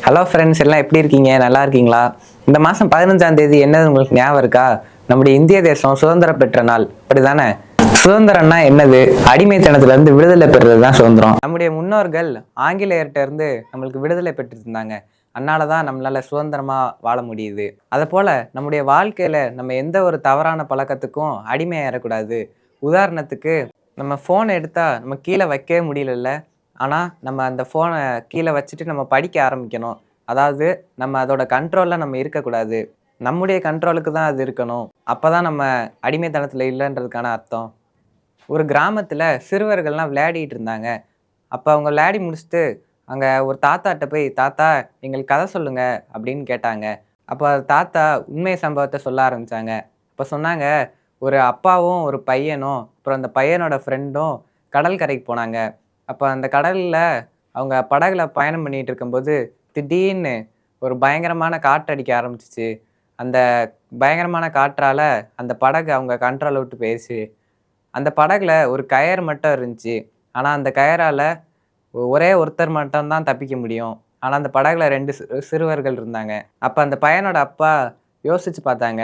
Hello friends, எல்லாம் எப்படி இருக்கீங்க? நல்லா இருக்கீங்களா? இந்த மாதம் 15ஆம் தேதி என்னது உங்களுக்கு ஞாபகம் இருக்கா? நம்முடைய இந்திய தேசம் சுதந்திரம் பெற்ற நாள், அப்படிதானே? சுதந்திரம்னா என்னது? அடிமைத்தனத்துல இருந்து விடுதலை பெறுறது தான் சுதந்திரம். நம்முடைய முன்னோர்கள் ஆங்கிலேயர்கிட்ட இருந்து நம்மளுக்கு விடுதலை பெற்று இருந்தாங்க. அதனாலதான் நம்மளால சுதந்திரமா வாழ முடியுது. அதை போல நம்முடைய வாழ்க்கையில நம்ம எந்த ஒரு தவறான பழக்கத்துக்கும் அடிமையாயிடக்கூடாது. உதாரணத்துக்கு, நம்ம ஃபோன் எடுத்தா நம்ம கீழே வைக்கவே முடியலல்ல. ஆனா நம்ம அந்த ஃபோனை கீழே வச்சுட்டு நம்ம படிக்க ஆரம்பிக்கணும். அதாவது நம்ம அதோட கண்ட்ரோல்ல நம்ம இருக்கக்கூடாது. நம்முடைய கண்ட்ரோலுக்கு தான் அது இருக்கணும். அப்பதான் நம்ம அடிமைத்தனத்துல இல்லைன்றதுக்கான அர்த்தம். ஒரு கிராமத்துல சிறுவர்கள்லாம் விளையாடிட்டு இருந்தாங்க. அப்ப அவங்க விளையாடி முடிச்சுட்டு அங்க ஒரு தாத்தாட்ட போய், "தாத்தா, எங்களுக்கு கதை சொல்லுங்க" அப்படின்னு கேட்டாங்க. அப்ப தாத்தா உண்மை சம்பவத்த சொல்ல ஆரம்பிச்சாங்க. அப்ப சொன்னாங்க, ஒரு அப்பாவும் ஒரு பையனும் அப்புறம் அந்த பையனோட ஃப்ரெண்டும் கடல் கரைக்கு போனாங்க. அப்ப அந்த கடல்ல அவங்க படகுல பயணம் பண்ணிட்டு இருக்கும்போது திடீர்னு ஒரு பயங்கரமான காற்றடிக்க ஆரம்பிச்சுச்சு. அந்த பயங்கரமான காற்றால அந்த படகு அவங்க கண்ட்ரோல விட்டு போயிருச்சு. அந்த படகுல ஒரு கயறு மட்டும் இருந்துச்சு. ஆனா அந்த கயறால ஒரே ஒருத்தர் மட்டும் தான் தப்பிக்க முடியும். ஆனா அந்த படகுல 2 சிறுவர்கள் இருந்தாங்க. அப்ப அந்த பையனோட அப்பா யோசிச்சு பார்த்தாங்க.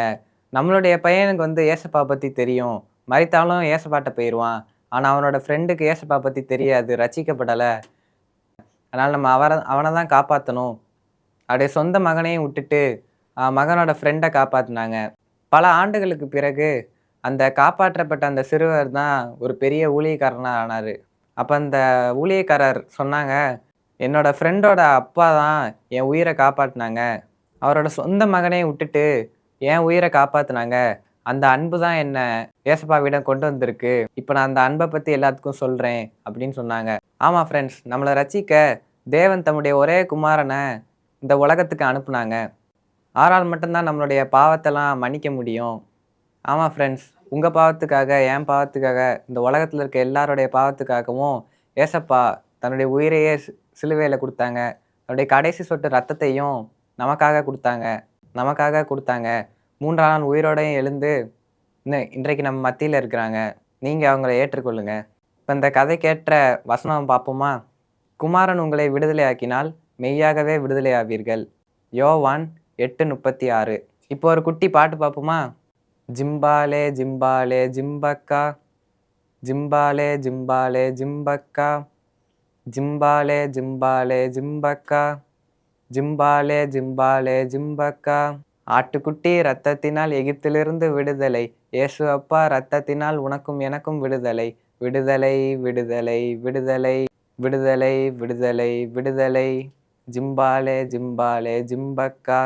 நம்மளுடைய பையனுக்கு ஏசப்பா பத்தி தெரியும். மரித்தாலும் ஏசப்பாட்ட போயிருவான். ஆனா அவனோட ஃப்ரெண்டுக்கு ஏசப்பா பத்தி தெரியாது. ரட்சிக்கப்படல. அதனால நம்ம அவன தான் காப்பாத்தணும். அப்படியே சொந்த மகனையும் விட்டுட்டு மகனோட ஃப்ரெண்ட காப்பாத்துனாங்க. பல ஆண்டுகளுக்கு பிறகு அந்த காப்பாற்றப்பட்ட அந்த சிறுவர் தான் ஒரு பெரிய ஊழியக்காரனா ஆனாரு. அப்ப அந்த ஊழியக்காரர் சொன்னாங்க, "என்னோட ஃப்ரெண்டோட அப்பா தான் என் உயிர காப்பாத்துனாங்க. அவரோட சொந்த மகனையும் விட்டுட்டு என் உயிர காப்பாத்துனாங்க. அந்த அன்பு தான் என்ன ஏசப்பாவிடம் கொண்டு வந்திருக்கு. இப்ப நான் அந்த அன்ப பத்தி எல்லாத்துக்கும் சொல்றேன்" அப்படின்னு சொன்னாங்க. ஆமா ஃப்ரெண்ட்ஸ், நம்மள ரட்சிக்க தேவன் தம்முடைய ஒரே குமாரன இந்த உலகத்துக்கு அனுப்புனாங்க. அவரால் மட்டும் தான் நம்மளுடைய பாவத்தெல்லாம் மன்னிக்க முடியும். ஆமா ஃப்ரெண்ட்ஸ், உங்க பாவத்துக்காக, என் பாவத்துக்காக, இந்த உலகத்துல இருக்க எல்லாருடைய பாவத்துக்காகவும் ஏசப்பா தன்னுடைய உயிரையே சிலுவையில குடுத்தாங்க. தன்னுடைய கடைசி சொட்டு ரத்தத்தையும் நமக்காக குடுத்தாங்க. நமக்காக குடுத்தாங்க. 3ஆம் நாள் உயிரோடையும் எழுந்து இன்றைக்கு நம்ம மத்தியில இருக்கிறாங்க. நீங்க அவங்கள ஏற்றுக்கொள்ளுங்க. இப்ப இந்த கதை கேட்ட வசனம் பார்ப்போமா? குமாரன் உங்களை விடுதலையாக்கினால் மெய்யாகவே விடுதலையாவீர்கள். யோவான் 8:36. இப்போ ஒரு குட்டி பாட்டு பார்ப்போமா? ஜிம்பாலே ஜிம்பாலே ஜிம்பக்கா, ஜிம்பாலே ஜிம்பாலே ஜிம்பக்கா, ஜிம்பாலே ஜிம்பாலே ஜிம்பக்கா, ஜிம்பாலே ஜிம்பாலே ஜிம்பக்கா. ஆட்டுக்குட்டி ரத்தத்தினால் எகிப்திலிருந்து விடுதலை. இயேசு அப்பா ரத்தத்தினால் உனக்கும் எனக்கும் விடுதலை. விடுதலை விடுதலை விடுதலை விடுதலை விடுதலை விடுதலை. ஜிம்பாலே ஜிம்பாலே ஜிம்பக்கா,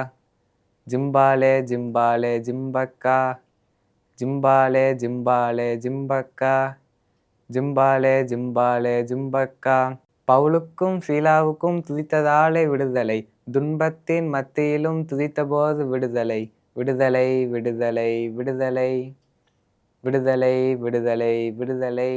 ஜிம்பாலே ஜிம்பாலே ஜிம்பக்கா, ஜிம்பாலே ஜிம்பாலே ஜிம்பக்கா, ஜிம்பாலே ஜிம்பாலே ஜிம்பக்கா. பவுலுக்கும் சீலாவுக்கும் துதித்ததாலே விடுதலை. துன்பத்தின் மத்தியிலும் துதித்தபோது விடுதலை. விடுதலை விடுதலை விடுதலை விடுதலை விடுதலை விடுதலை.